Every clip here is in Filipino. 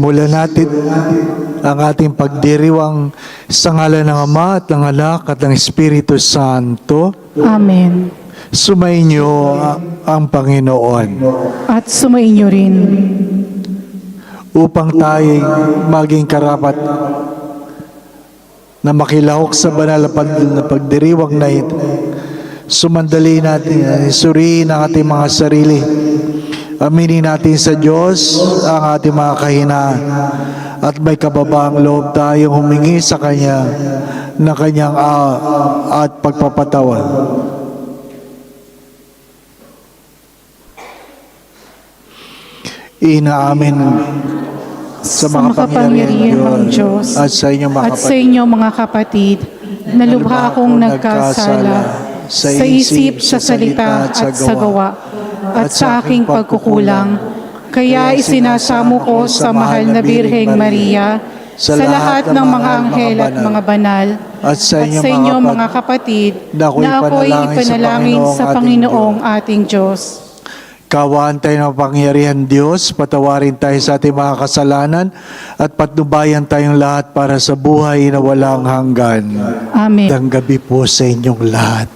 Simulan natin ang ating pagdiriwang sa ngalan ng Ama at ng Anak at ng Espiritu Santo. Amen. Sumainyo ang Panginoon. At sumainyo rin. Upang tayo maging karapat na makilahok sa banal na pagdiriwang na ito, sumandali natin, suriin ang ating mga sarili. Aminin natin sa Diyos ang ating mga kahinaan at may kababaang loob tayong humingi sa Kanya ng Kanyang at pagpapatawad. Inaamin sa makapangyarihan ng Diyos at sa inyong mga kapatid na lubha akong nagkasala sa isip, sa salita at sa gawa at sa aking pagkukulang. Kaya isinasamo ko sa mahal na Birheng Maria, sa lahat ng mga anghel at mga banal, at sa inyo mga kapatid, na ako'y ipanalangin sa Panginoong ating Diyos. Kawaan tayo ng pangyarihan Diyos, patawarin tayo sa ating mga kasalanan, at patnubayan tayong lahat para sa buhay na walang hanggan. Amen. Magandang gabi po sa inyong lahat.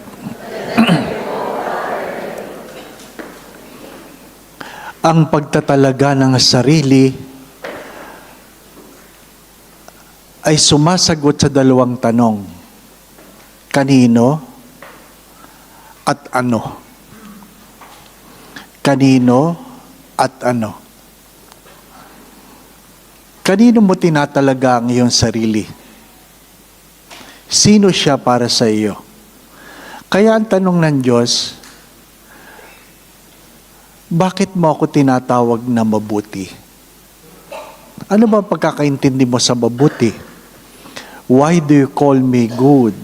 Ang pagtatalaga ng sarili ay sumasagot sa dalawang tanong. Kanino at ano? Kanino at ano? Kanino mo tinatalaga ang iyong sarili? Sino siya para sa iyo? Kaya ang tanong ng Diyos, bakit mo ako tinatawag na mabuti? Ano ba ang pagkakaintindi mo sa mabuti? Why do you call me good?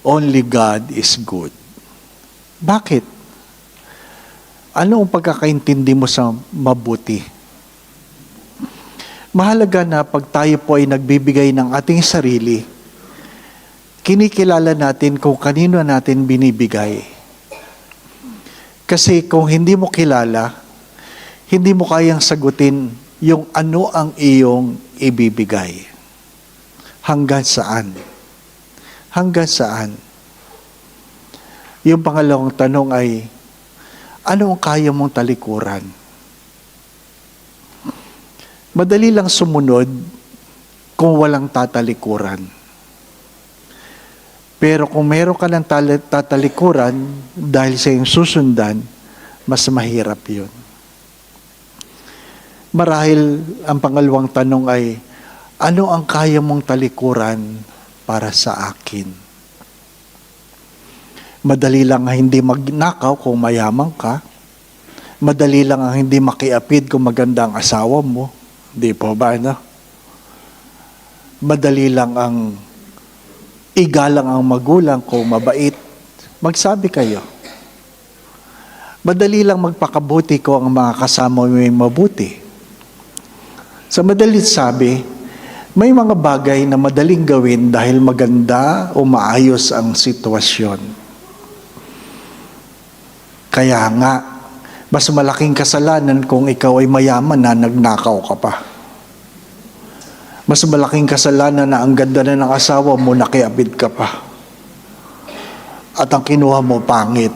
Only God is good. Bakit? Ano ang pagkakaintindi mo sa mabuti? Mahalaga na pag tayo po ay nagbibigay ng ating sarili, kinikilala natin kung kanino natin binibigay. Kasi kung hindi mo kilala, hindi mo kayang sagutin yung ano ang iyong ibibigay. Hanggang saan? Hanggang saan? Yung pangalawang tanong ay, ano ang kaya mong talikuran? Madali lang sumunod kung walang tatalikuran. Pero kung meron ka ng tatalikuran dahil sa iyong susundan, mas mahirap yun. Marahil ang pangalawang tanong ay, ano ang kaya mong talikuran para sa akin? Madali lang ang hindi magnakaw kung mayaman ka. Madali lang ang hindi makiapid kung maganda ang asawa mo. Di po ba, no? Madali lang ang igalang ang magulang kung mabait. Magsabi kayo. Madali lang magpakabuti kung ang mga kasama mo ay mabuti. Sa madalit sabi, may mga bagay na madaling gawin dahil maganda o maayos ang sitwasyon. Kaya nga, mas malaking kasalanan kung ikaw ay mayaman na nagnakaw ka pa. Mas malaking kasalanan na ang ganda na ng asawa mo, nakiapid ka pa. At ang kinuha mo, pangit.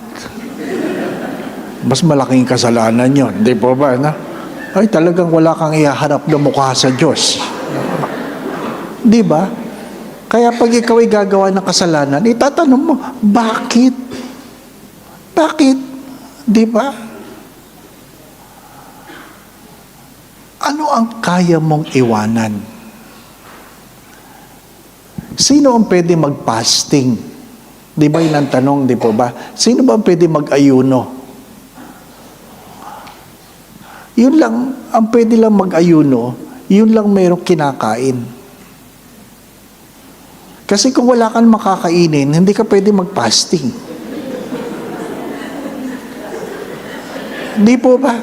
Mas malaking kasalanan yun. Di po ba? Na? Ay, talagang wala kang ihaharap na mukha sa Diyos. Di ba? Kaya pag ikaw ay gagawa ng kasalanan, itatanong mo, bakit? Bakit? Di ba? Ano ang kaya mong iwanan? Sino ang pwede mag-fasting? Di ba yun ang tanong, di po ba? Sino ba ang pwede mag-ayuno? Yun lang, ang pwede lang mag-ayuno, yun lang mayroong kinakain. Kasi kung wala kang makakainin, hindi ka pwede mag-fasting. Di po ba?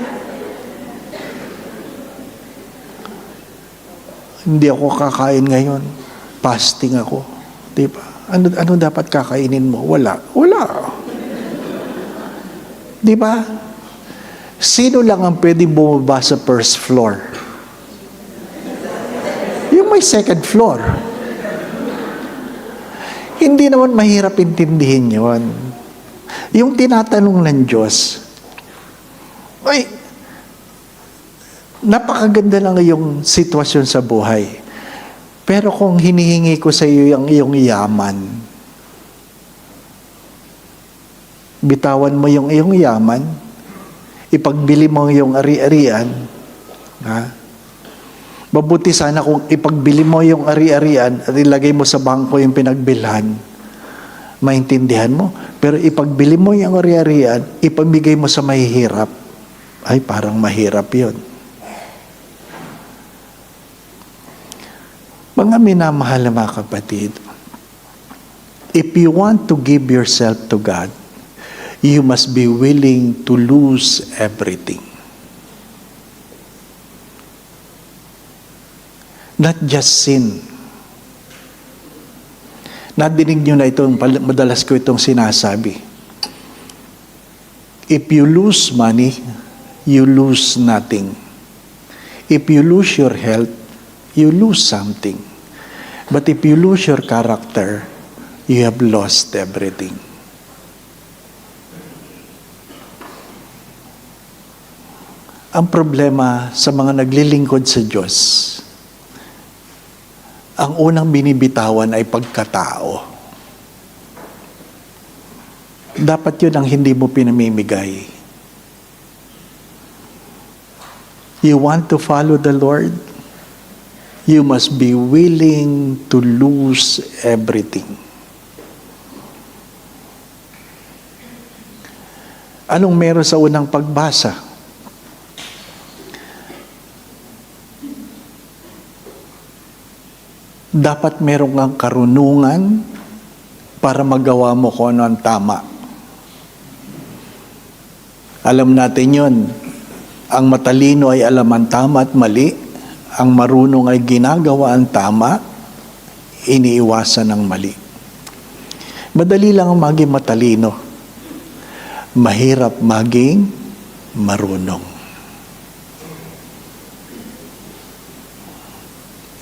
Hindi ako kakain ngayon. Fasting ako. Di ba? Ano dapat kakainin mo? Wala. Di ba? Sino lang ang pwede bumaba sa first floor? Yung may second floor. Hindi naman mahirap intindihin yun. Yung tinatanong ng Diyos, ay, napakaganda lang yung sitwasyon sa buhay. Pero kung hinihingi ko sa iyo yung iyong yaman, bitawan mo yung iyong yaman, ipagbili mo yung ari-arian, ha? Mabuti sana kung ipagbili mo yung ari-arian at ilagay mo sa bangko yung pinagbilhan, maintindihan mo. Pero ipagbili mo yung ari-arian, ipamigay mo sa mahihirap, ay parang mahirap yun. Mga minamahal na mga kapatid, if you want to give yourself to God, you must be willing to lose everything. Not just sin. Nadinig nyo na ito, madalas ko itong sinasabi. If you lose money, you lose nothing. If you lose your health, you lose something. But if you lose your character, you have lost everything. Ang problema sa mga naglilingkod sa Diyos, ang unang binibitawan ay pagkatao. Dapat yun ang hindi mo pinamimigay. You want to follow the Lord? You must be willing to lose everything. Anong meron sa unang pagbasa? Dapat meron kang karunungan para magawa mo kung ano ang tama. Alam natin yun. Ang matalino ay alam ang tama at mali. Ang marunong ay ginagawa ang tama, iniiwasan ang mali. Madali lang ang maging matalino. Mahirap maging marunong.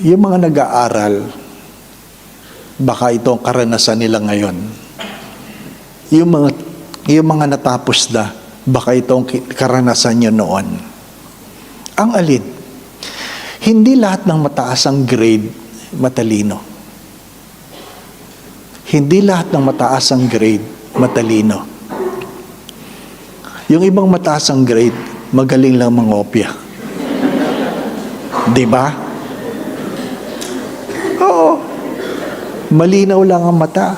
Yung mga nag-aaral, baka ito ang karanasan nila ngayon. Yung mga natapos na, baka ito ang karanasan nyo noon. Ang alin? Hindi lahat ng mataas ang grade, matalino. Hindi lahat ng mataas ang grade, matalino. Yung ibang mataas ang grade, magaling lang mangopya. Di ba? Oo. Malinaw lang ang mata.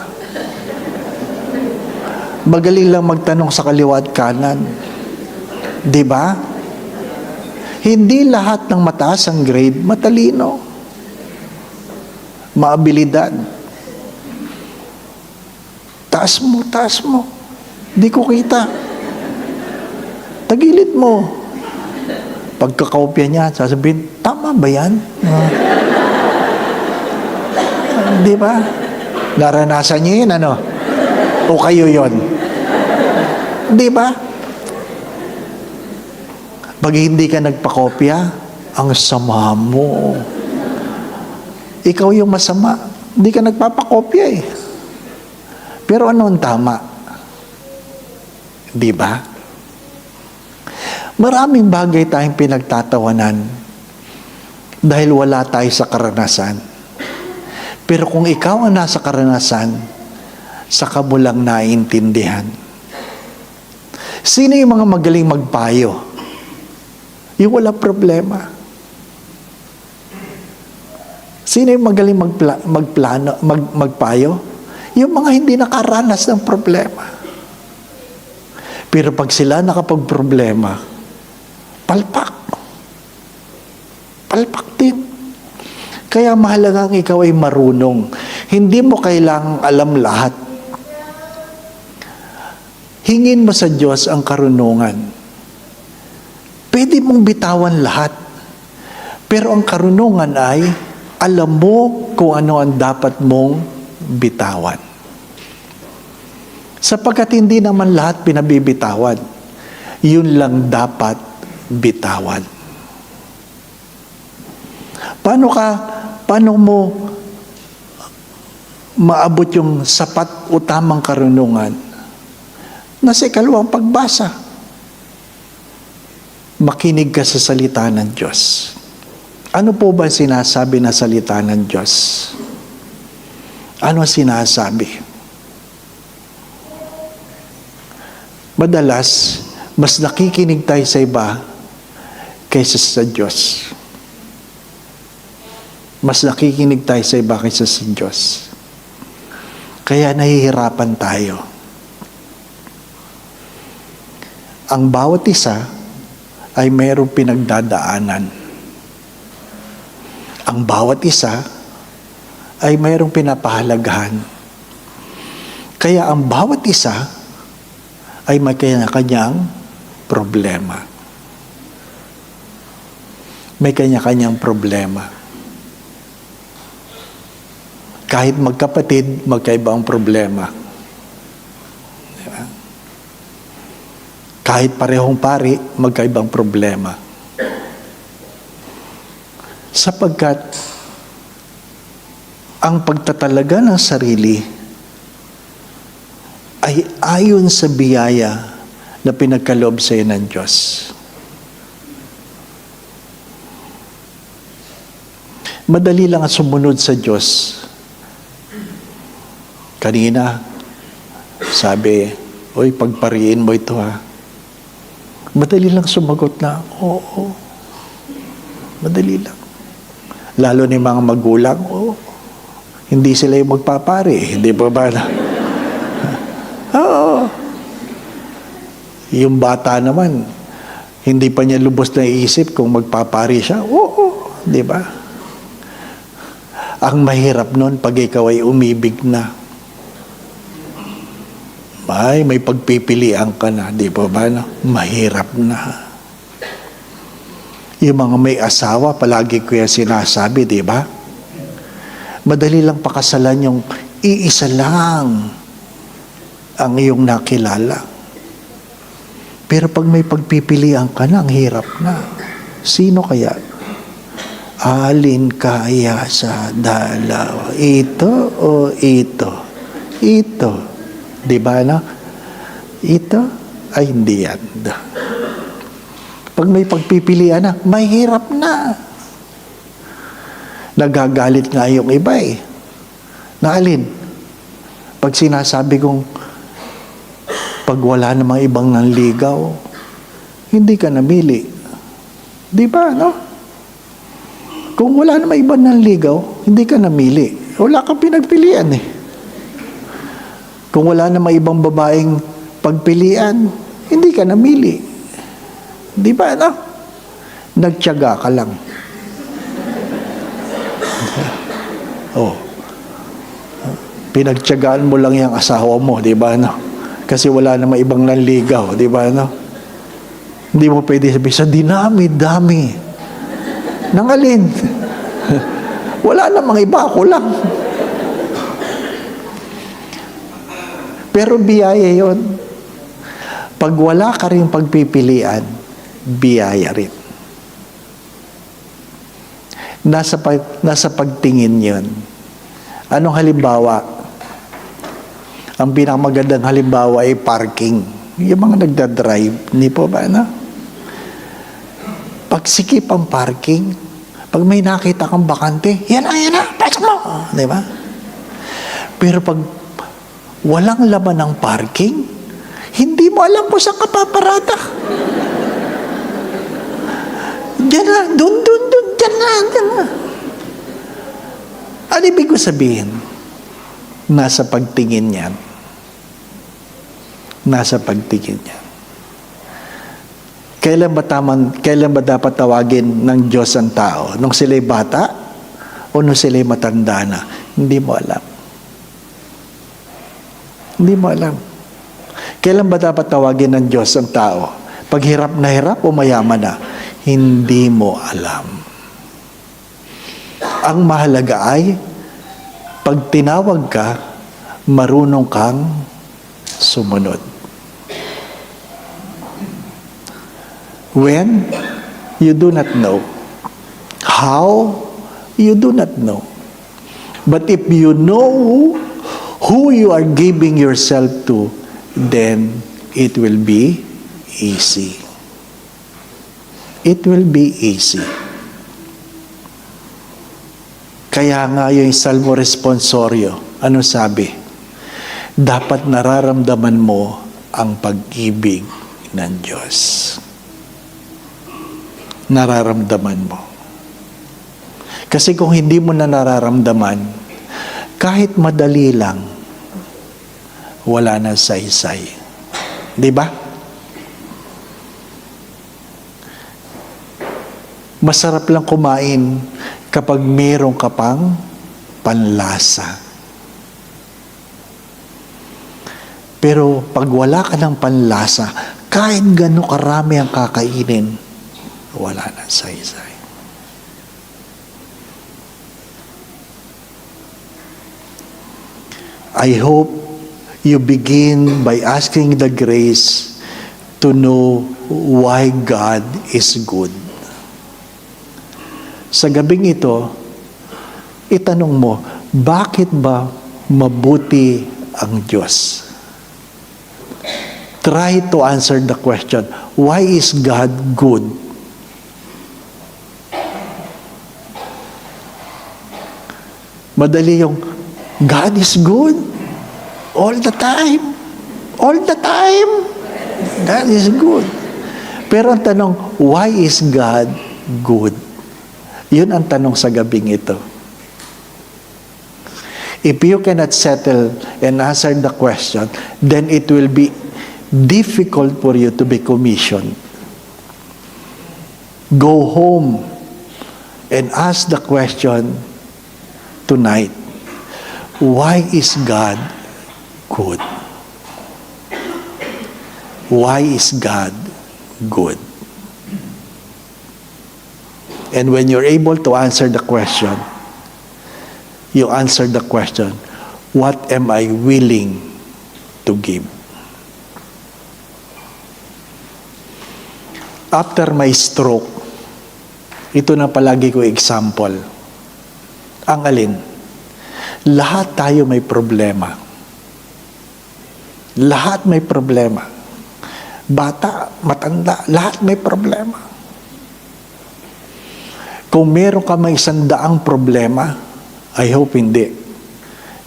Magaling lang magtanong sa kaliwa at kanan. Di ba? Hindi lahat ng mataas ang grade, matalino. Maabilidad. Taas mo, taas mo. Di ko kita. Tagilid mo. Pagkakaopya niya, sasabihin, tama ba yan? Di ba? Naranasan niyo yun, ano? O kayo yun? Di ba? Pag hindi ka nagpakopya, ang sama mo. Ikaw yung masama. Hindi ka nagpapakopya eh. Pero ano ang tama? Di ba? Maraming bagay tayong pinagtatawanan dahil wala tayo sa karanasan. Pero kung ikaw ang nasa karanasan, saka mo lang naiintindihan. Sino yung mga magaling magpayo? Yung wala problema. Sino yung magaling magpayo? Yung mga hindi nakaranas ng problema. Pero pag sila nakapag-problema, palpak. Palpak din. Kaya mahalagang ikaw ay marunong. Hindi mo kailangang alam lahat. Hingin mo sa Diyos ang karunungan. Pwede mong bitawan lahat. Pero ang karunungan ay, alam mo kung ano ang dapat mong bitawan. Sapagkat hindi naman lahat pinabibitawan. yun lang dapat bitawan. Paano mo maabot yung sapat o tamang karunungan? Nasa ikalawang pagbasa. Makinig ka sa salita ng Diyos. Ano po ba sinasabi na salita ng Diyos? Ano sinasabi? Madalas, mas nakikinig tayo sa iba kaysa sa Diyos. Mas nakikinig tayo sa iba kaysa sa Diyos. Kaya nahihirapan tayo. Ang bawat isa ay mayroong pinagdadaanan. Ang bawat isa ay mayroong pinapahalagahan. Kaya ang bawat isa ay may kanya-kanyang problema. May kanya-kanyang problema. Kahit magkapatid, magkaiba ang problema. Diba? Kahit parehong pari, magkaibang problema. Sapagkat ang pagtatalaga ng sarili ay ayon sa biyaya na pinagkaloob sa iyo ng Diyos. Madali lang ang sumunod sa Diyos. Kanina, sabi, "Oy, pagpariin mo ito ha." Madali lang sumagot na, oo. Madali lang. Lalo ni mga magulang, hindi sila yung magpapari. Hindi ba ba? Oo. Yung bata naman, hindi pa niya lubos na iisip kung magpapari siya. Oo. Di ba? Ang mahirap nun pag ikaw ay umibig na. May pagpipilian ka na, di ba ba? Mahirap na. Yung mga may asawa, palagi ko yan sinasabi, di ba? Madali lang pakasalan yung iisa lang ang iyong nakilala. Pero pag may pagpipilian ka na, ang hirap na. Sino kaya? Alin kaya sa dalawa? Ito o ito? Ito. Di ba na? Ito ay hindi yan. Pag may pagpipilian na, mahirap na. Nagagalit nga yung iba eh. Na alin? Pag sinasabi kong pag wala namang ibang nanligaw, hindi ka namili. Di ba, no? Kung wala namang ibang nanligaw, hindi ka namili. Wala kang pinagpilian eh. Kung wala namang ibang babaeng pagpilian, hindi ka namili. Di ba, no? Nagtiyaga ka lang. Oh. Pinagtiyagaan mo lang yung asawa mo, di ba, no? Kasi wala namang ibang nanligaw, di ba, no? Hindi mo pwede sabihin, sa dinami-dami. Nang alin? Wala namang iba, ako lang. Pero biyaya yun. Pag wala ka rin pagpipilian, biyaya rin. Nasa pagtingin yun. Anong halimbawa? Ang pinakamagandang halimbawa ay parking. Yung mga nagdadrive, hindi po ba, no? Pagsikip ang parking, pag may nakita kang bakante, yan na, pasok mo! Di ba? Pero pag walang laman ng parking, hindi mo alam kung saan ka paparada. Diyan na, dun, diyan na. Ano ibig ko sabihin? Nasa pagtingin yan. Nasa pagtingin yan. Kailan ba dapat tawagin ng Diyos ang tao? Nung sila'y bata? O nung sila'y matanda na? Hindi mo alam. Hindi mo alam. Kailan ba dapat tawagin ng Diyos ang tao? Pag hirap na hirap o mayaman na? Hindi mo alam. Ang mahalaga ay, pag tinawag ka, marunong kang sumunod. When? You do not know. How? You do not know. But if you know who you are giving yourself to, then it will be easy. It will be easy. Kaya nga yung Salmo Responsorio, ano sabi? Dapat nararamdaman mo ang pag-ibig ng Diyos. Nararamdaman mo. Kasi kung hindi mo na nararamdaman, kahit madali lang, wala na saysay. Di ba? Masarap lang kumain kapag meron ka pang panlasa. Pero pag wala ka ng panlasa, kahit gano'ng karami ang kakainin, wala na saysay. I hope you begin by asking the grace to know why God is good. Sa gabing ito, itanong mo, bakit ba mabuti ang Diyos? Try to answer the question, why is God good? Madali yung, God is good all the time. All the time. God is good. Pero ang tanong, why is God good? Yun ang tanong sa gabing ito. If you cannot settle and answer the question, then it will be difficult for you to be commissioned. Go home and ask the question tonight. Why is God good? Why is God good? And when you're able to answer the question, you answer the question, what am I willing to give? After my stroke, ito na palagi ko example. Ang alin? Lahat tayo may problema. Lahat may problema. Bata, matanda, lahat may problema. Kung meron ka may 100 problema, I hope hindi.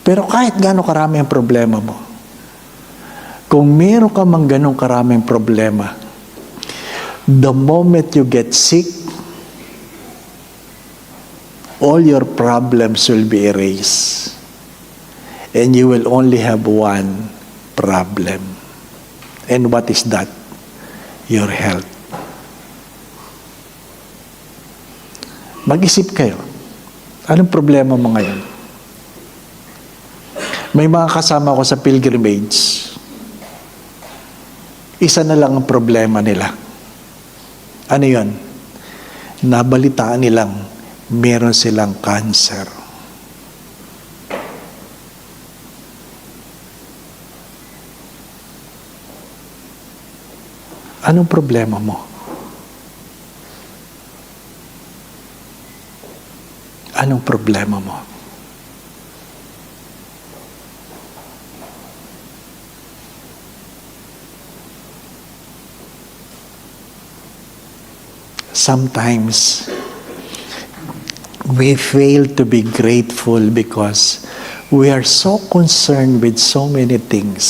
Pero kahit gaano karami ang problema mo, kung meron ka mang ganong karaming problema, the moment you get sick, all your problems will be erased. And you will only have one problem. And what is that? Your health. Mag-isip kayo. Anong problema mo ngayon? May mga kasama ko sa pilgrimage. Isa na lang ang problema nila. Ano yun? Nabalitaan nilang meron silang cancer. Anong problema mo? Anong problema mo? Sometimes, we fail to be grateful because we are so concerned with so many things.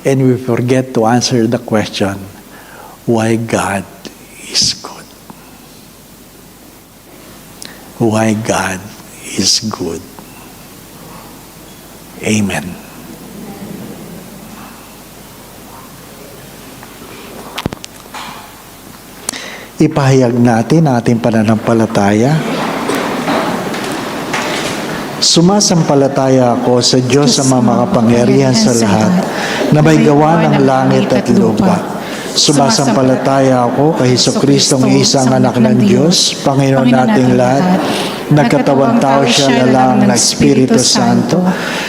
And we forget to answer the question, why God is good. Why God is good. Amen. Ipahayag natin ang ating pananampalataya. Sumasampalataya ako sa Diyos na makapangyarihan sa lahat, na may gawa ng langit at lupa. Sumasampalataya ako kay Jesucristong isang anak ng Diyos, Panginoon nating lahat. Nagkatawang tao siya lalang ng Espiritu Santo.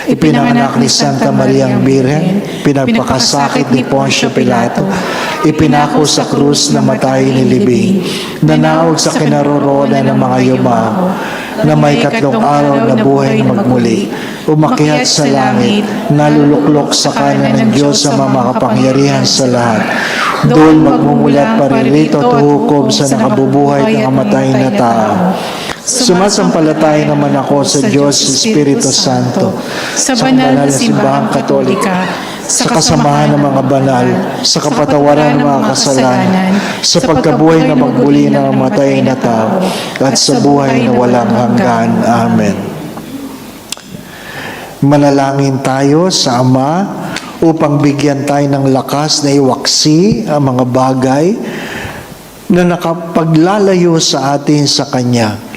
Ipinanganak ni Santa Maria ang Birhen, pinagpakasakit ni Poncio Pilato, ipinako sa krus na matay ni Libing, nanaog sa kinaroroonan ng mga yumao, na may 3 araw na buhay na magmuli, umakyat sa langit, naluluklok sa kanan ng Diyos sa makapangyarihan sa lahat. Doon magmumulat paririto at hukom sa nakabubuhay ng kamatay na tao. Sumasampalataya naman ako sa Diyos Espiritu Santo, sa banal na simbahang Katolika, sa kasamahan ng mga banal, sa kapatawaran ng mga kasalanan, sa pagkabuhay na magbuli ng matay na tao, at sa buhay na walang hanggan. Amen. Manalangin tayo sa Ama upang bigyan tayo ng lakas na iwaksi ang mga bagay na nakapaglalayo sa atin sa Kanya.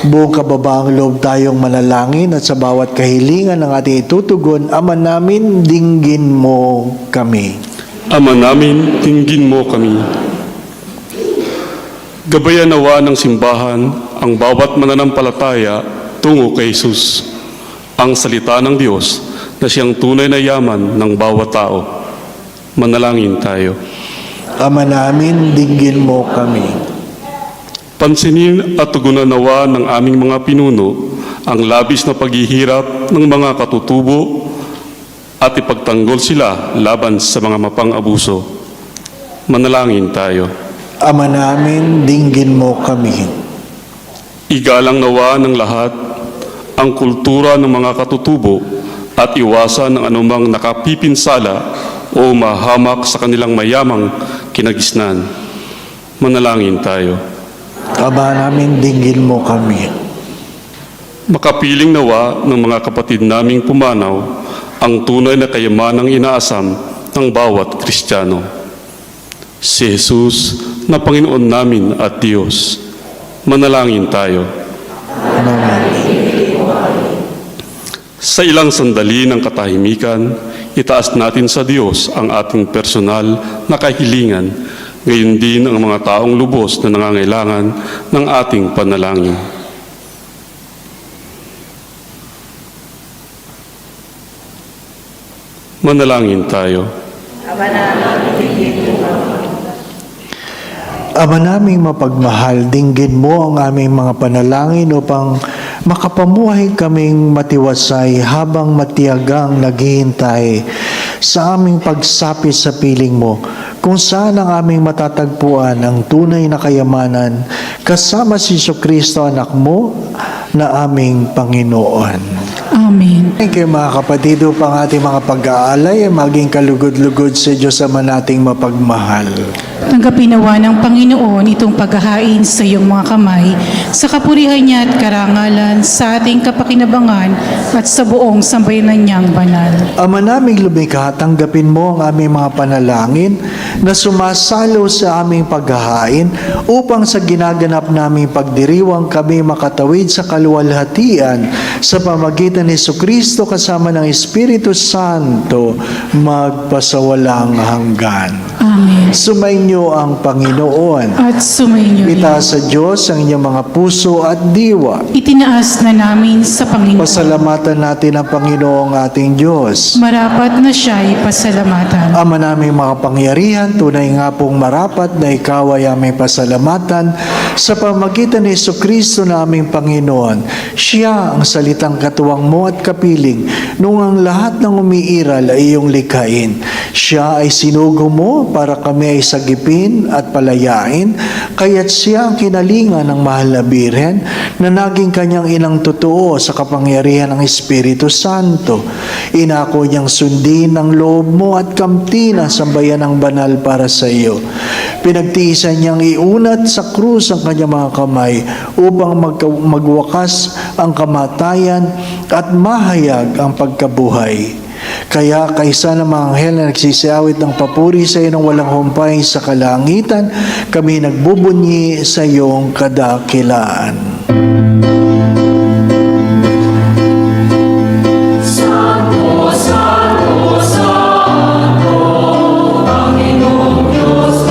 Buong kababaang loob tayong manalangin at sa bawat kahilingan ng ating itutugon, Ama namin, dinggin mo kami. Ama namin, dinggin mo kami. Gabayan nawa ng simbahan ang bawat mananampalataya tungo kay Jesus, ang salita ng Diyos na siyang tunay na yaman ng bawat tao. Manalangin tayo. Ama namin, dinggin mo kami. Pansinin at tugunan nawa ng aming mga pinuno ang labis na paghihirap ng mga katutubo at ipagtanggol sila laban sa mga mapang-abuso. Manalangin tayo. Ama namin, dinggin mo kami. Igalang nawa ng lahat ang kultura ng mga katutubo at iwasan ng anumang nakapipinsala o mahamak sa kanilang mayamang kinagisnan. Manalangin tayo. Ama namin, dinggin mo kami. Makapiling nawa ng mga kapatid naming pumanaw ang tunay na kayamanang inaasam ng bawat Kristiyano. Si Jesus na Panginoon namin at Diyos. Manalangin tayo. Amen. Sa ilang sandali ng katahimikan, itaas natin sa Diyos ang ating personal na kahilingan, gayon din ang mga taong lubos na nangangailangan ng ating panalangin. Manalangin tayo. Ama naming mapagmahal, dinggin mo ang aming mga panalangin upang makapamuhay kaming matiwasay habang matiyagang naghihintay sa aming pagsapi sa piling mo, kung saan ang aming matatagpuan ang tunay na kayamanan kasama si Jesucristo, anak mo, na aming Panginoon. Amen. Thank you mga kapatid, upang ating mga pag-aalay ay maging kalugod-lugod sa Diyos Ama nating mapagmahal. Tanggapin nawa ng Panginoon itong paghahain sa iyong mga kamay, sa kapurihan niya at karangalan, sa ating kapakinabangan at sa buong sambayanan niyang banal. Ama naming lumikha, tanggapin mo ang aming mga panalangin na sumasalo sa aming paghahain upang sa ginaganap naming pagdiriwang kami makatawid sa kaluwalhatian sa pamagitan ni Jesucristo kasama ng Espiritu Santo magpasawalang hanggan. Amen. Sumainyo ang Panginoon. At sumainyo rin. Itaas sa Diyos ang inyong mga puso at diwa. Itinaas na namin sa Panginoon. Pasalamatan natin ang Panginoong ating Diyos. Marapat na siya'y pasalamatan. Ama naming mga pangyarihan, tunay nga pong marapat na ikaw ay aming pasalamatan sa pamagitan ni Jesucristo na aming Panginoon. Siya ang salitang katuwang mo at kapiling nung ang lahat ng umiiral ay iyong likhain. Siya ay sinugo mo para kami ay sagipin at palayain, kaya't siya ang kinalingan ng mahal na Birhen na naging kanyang inang totoo sa kapangyarihan ng Espiritu Santo. Inako niyang sundin ang loob mo at kamtin ang sambayan ng banal para sa iyo. Pinagtiisan niyang iunat sa krus ang kanyang mga kamay upang magwakas ang kamatayan at mahayag ang pagkabuhay. Kaya kaysa ng mga anghel na nagsisiawit ng papuri sa iyo ng walang humpay sa kalangitan, kami nagbubunyi sa iyong kadakilaan. Santo, Santo, Santo, Panginoong Diyos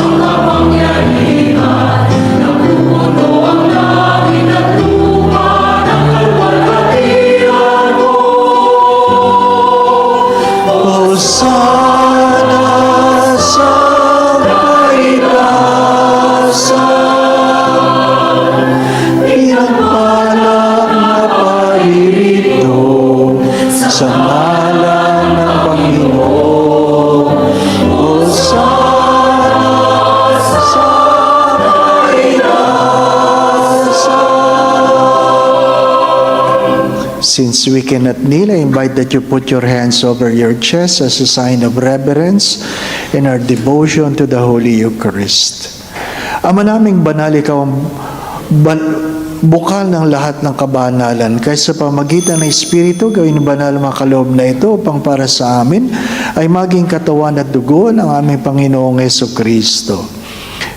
Since we cannot kneel, I invite that you put your hands over your chest as a sign of reverence in our devotion to the Holy Eucharist. Ama naming banal, ikaw ang bukal ng lahat ng kabanalan. Kaya sa pamagitan ng Espiritu, gawin banal ang mga kaloob na ito upang para sa amin ay maging katawan at dugo ng aming Panginoong Jesucristo.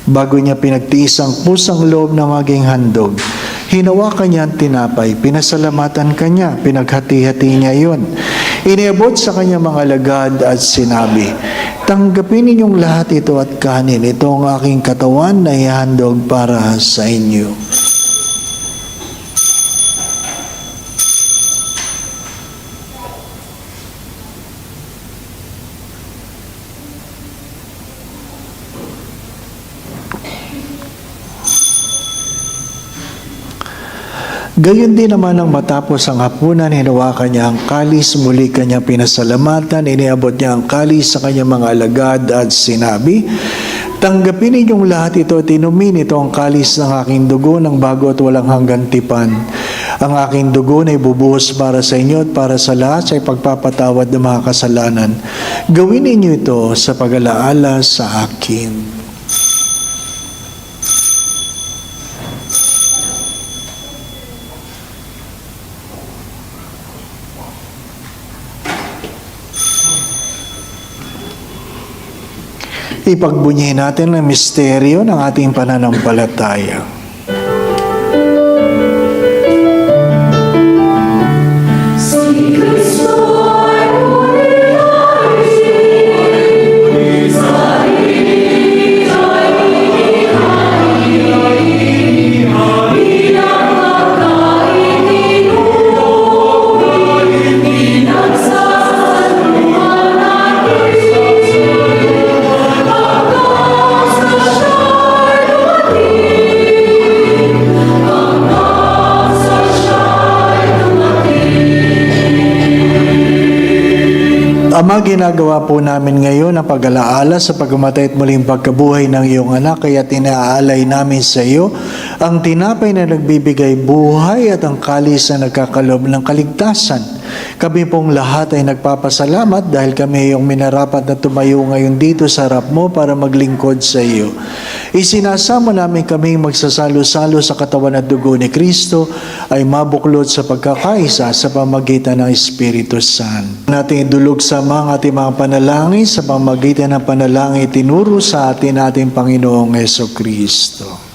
Bago niya pinagtiis ang pusang loob na maging handog, hinawakan niya ang tinapay, pinasalamatan kanya, pinaghati-hati niya iyon. Iniabot sa kanya mga alagad at sinabi, "Tanggapin ninyong lahat ito at kanin. Ito ang aking katawan na ihandog para sa inyo." Gayon din naman nang matapos ang hapunan, hinawakan niya ang kalis, muli kanya pinasalamatan, iniabot niya ang kalis sa kanyang mga alagad at sinabi, "Tanggapin ninyong lahat ito at inumin, ito ang kalis ng aking dugo ng bago at walang hanggang tipan. Ang aking dugo na ibubuhos para sa inyo at para sa lahat sa ipagpapatawad ng mga kasalanan. Gawin ninyo ito sa pag-alaala sa akin." Ipagbunyihin natin ang misteryo ng ating pananampalataya. Ama, ginagawa po namin ngayon ang pag-alaala sa pagkamatay at muling pagkabuhay ng iyong anak, kaya tinaalay namin sa iyo ang tinapay na nagbibigay buhay at ang kalis na nagkakalob ng kaligtasan. Kami pong lahat ay nagpapasalamat dahil kami iyong minarapat na tumayo ngayon dito sa harap mo para maglingkod sa iyo. Isinasama namin kaming magsasalo-salo sa katawan at dugo ni Kristo ay mabuklod sa pagkakaisa sa pamagitan ng Espiritu Santo. Nating idulog sa mga ating mga panalangin sa pamagitan ng panalangin tinuro sa atin ating Panginoong Jesucristo.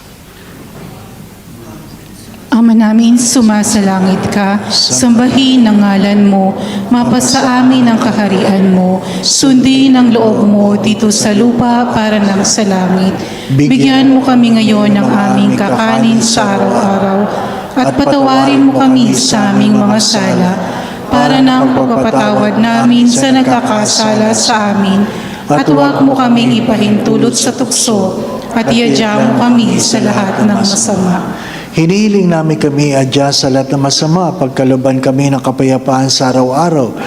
Ama namin, sumasalangit ka, sambahin ang ngalan mo, mapasa amin ang kaharian mo, sundin ang loob mo dito sa lupa para ng sa langit. Bigyan mo kami ngayon ng aming kakanin sa araw-araw, at patawarin mo kami sa aming mga sala, para ng pagpapatawad namin sa nagkakasala sa amin, at huwag mo kaming ipahintulot sa tukso, at iadya mo kami sa lahat ng masama. Hinihiling namin kami adya sa lahat ng masama, pagkaluban kami ng kapayapaan sa araw-araw.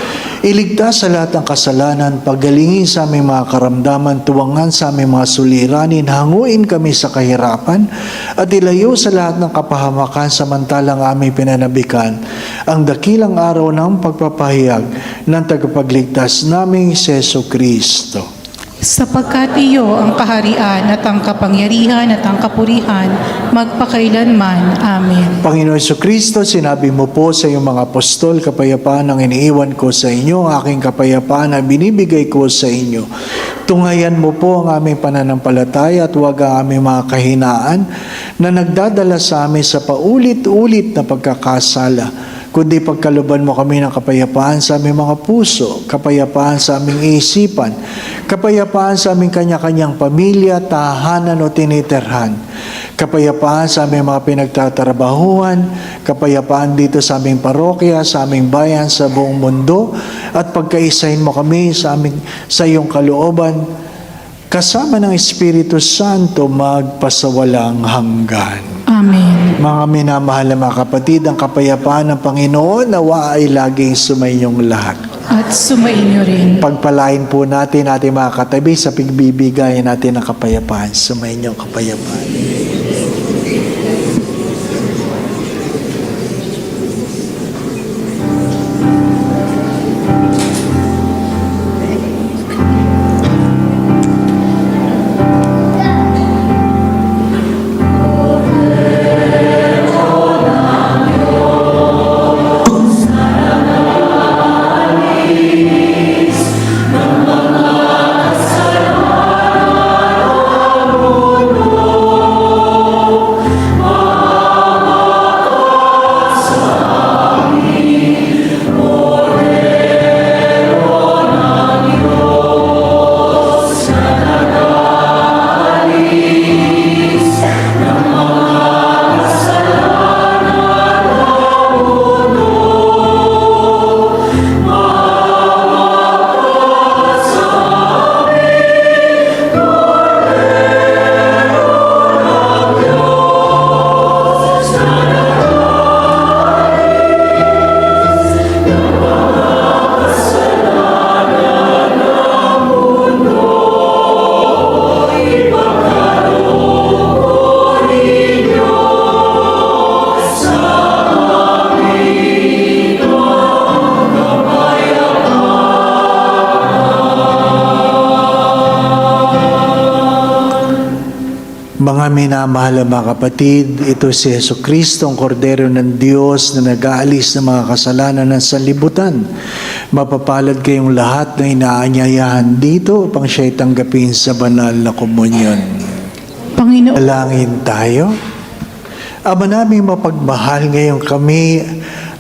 Iligtas sa lahat ng kasalanan, paggalingin sa aming mga karamdaman, tuwangan sa aming mga suliranin, hanguin kami sa kahirapan, at ilayo sa lahat ng kapahamakan samantalang aming pinanabikan ang dakilang araw ng pagpapahayag ng tagapagligtas naming si Jesucristo. Sapagkat iyo ang kaharian at ang kapangyarihan at ang kapurihan magpakailanman. Amen. Panginoon Jesucristo, sinabi mo po sa iyong mga apostol, kapayapaan ang iniiwan ko sa inyo, ang aking kapayapaan ang binibigay ko sa inyo. Tunghayan mo po ang aming pananampalataya at huwag ang aming mga kahinaan na nagdadala sa amin sa paulit-ulit na pagkakasala, kundi pagkaluban mo kami ng kapayapaan sa aming mga puso, kapayapaan sa aming isipan, kapayapaan sa aming kanya-kanyang pamilya, tahanan o tiniterhan, kapayapaan sa aming mga pinagtatrabahuhan, kapayapaan dito sa aming parokya, sa aming bayan, sa buong mundo, at pagkaisahin mo kami sa iyong kalooban, kasama ng Espiritu Santo magpasawalang hanggan. Amen. Mga minamahal na mga kapatid, ang kapayapaan ng Panginoon nawa ay laging sumainyong lahat. At sumainyo rin. Pagpalain po natin ating mga katabi sa pagbibigay natin ng kapayapaan. Sumainyong kapayapaan. Minamahal mga kapatid, ito si Jesucristo, ang kordero ng Diyos na nag-aalis ng mga kasalanan ng sanlibutan. Mapapalad kayong lahat na inaanyayahan dito upang siya'y tanggapin sa banal na komunyon. Panginoon, Dalangin tayo. Ama naming mapagmahal, ngayon kami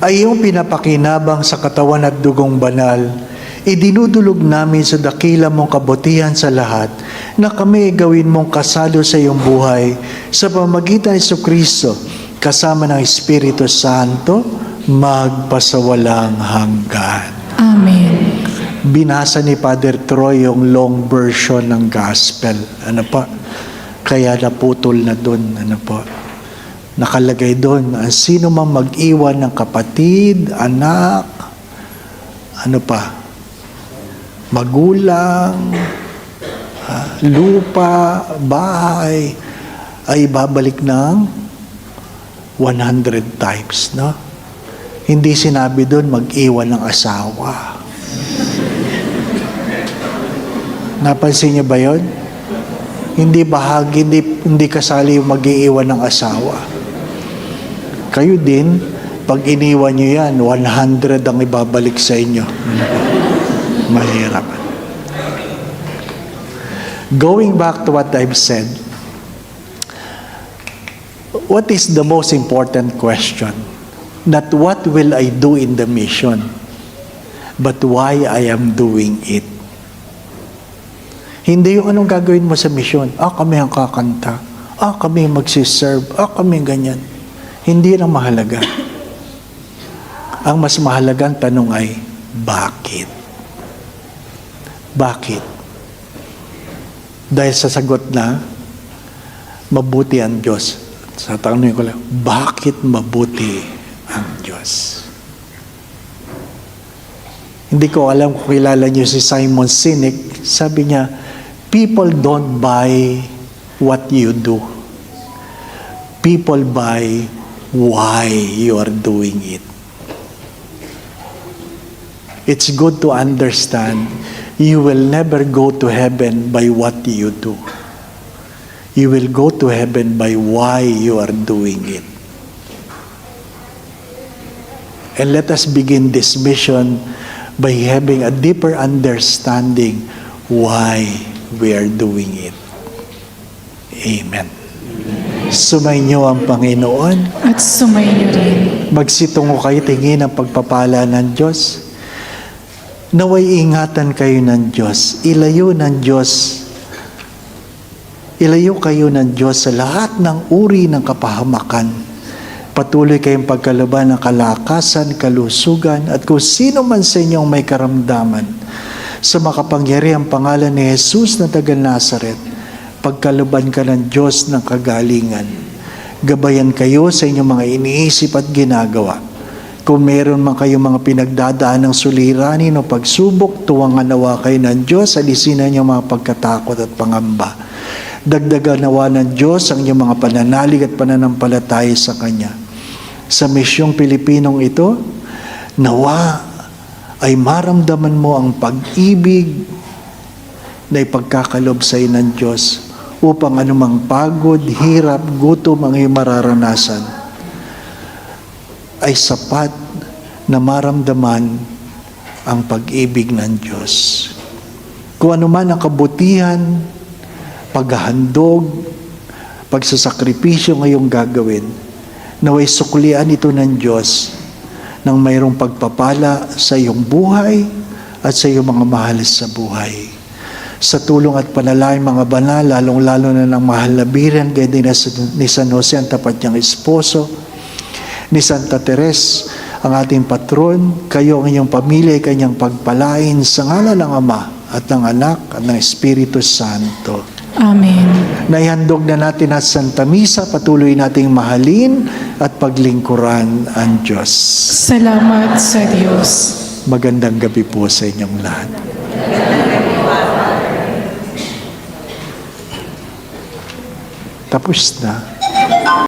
ay iyong pinapakinabang sa katawan at dugong banal. Idinudulog namin sa dakila mong kabutihan sa lahat na kami gawin mong kasalo sa iyong buhay sa pamamagitan ni Jesucristo kasama ng Espiritu Santo magpasawalang hanggan. Amen. Binasa ni Father Troy yung long version ng gospel. Ano po? Kaya naputol na doon. Ano po? Nakalagay doon, sino mang mag-iwan ng kapatid, anak, ano pa? Magulang, lupa, bahay, ay babalik ng 100 times, no? Hindi sinabi doon mag-iwan ng asawa. Napansin niyo ba yun? Hindi bahagi, hindi kasali yung mag-iiwan ng asawa. Kayo din, pag iniwan niyo yan, 100 ang ibabalik sa inyo. Mahirap. Going back to what I've said, what is the most important question? Not what will I do in the mission, but why I am doing it. Hindi yung anong gagawin mo sa mission. Kami ang kakanta. Kami magsiserve. Kami ganyan. Hindi lang mahalaga. Ang mas mahalagang tanong ay, bakit? Bakit? Dahil sa sagot na, mabuti ang Diyos. Sa tanong ko lang, bakit mabuti ang Diyos? Hindi ko alam kung kilala niyo si Simon Sinek. Sabi niya, people don't buy what you do. People buy why you are doing it. It's good to understand you will never go to heaven by what you do. You will go to heaven by why you are doing it. And let us begin this mission by having a deeper understanding why we are doing it. Amen. Sumainyo ang Panginoon. At sumainyo rin. Magsitungo kayo, tingin ang pagpapala ng Diyos. Naway ingatan kayo ng Diyos. Ilayo kayo ng Diyos sa lahat ng uri ng kapahamakan. Patuloy kayong pagkalaban ng kalakasan, kalusugan, at kung sino man sa inyong may karamdaman. Sa makapangyarihang pangalan ni Jesus na taga Nazaret, pagkalaban ka ng Diyos ng kagalingan. Gabayan kayo sa inyong mga iniisip at ginagawa. Kung meron man kayong mga pinagdadaan ng suliranin o pagsubok, tuwang nawa kayo ng Diyos, alisin na inyong mga pagkatakot at pangamba. Dagdagan nawa ng Diyos ang inyong mga pananalig at pananampalataya sa Kanya. Sa misyong Pilipinong ito, nawa ay maramdaman mo ang pag-ibig na ipagkakalob sa iyo ng Diyos upang anumang pagod, hirap, gutom ang iyong mararanasan ay sapat na maramdaman ang pag-ibig ng Diyos. Kung ano man ang kabutihan, paghahandog, pagsasakripisyo ngayong gagawin, naway suklian ito ng Diyos nang mayroong pagpapala sa iyong buhay at sa iyong mga mahal sa buhay. Sa tulong at panalangin mga banal, lalong-lalo na ng mahal na biren, gaya din ni San Jose, ang tapat niyang esposo, ni Santa Teres, ang ating patron, kayo ang inyong pamilya ay kanyang pagpalain sa ngalan ng Ama at ng Anak at ng Espiritu Santo. Amen. Naihandog na natin at Santa Misa, patuloy nating mahalin at paglingkuran ang Diyos. Salamat sa Diyos. Magandang gabi po sa inyong lahat. Tapos na.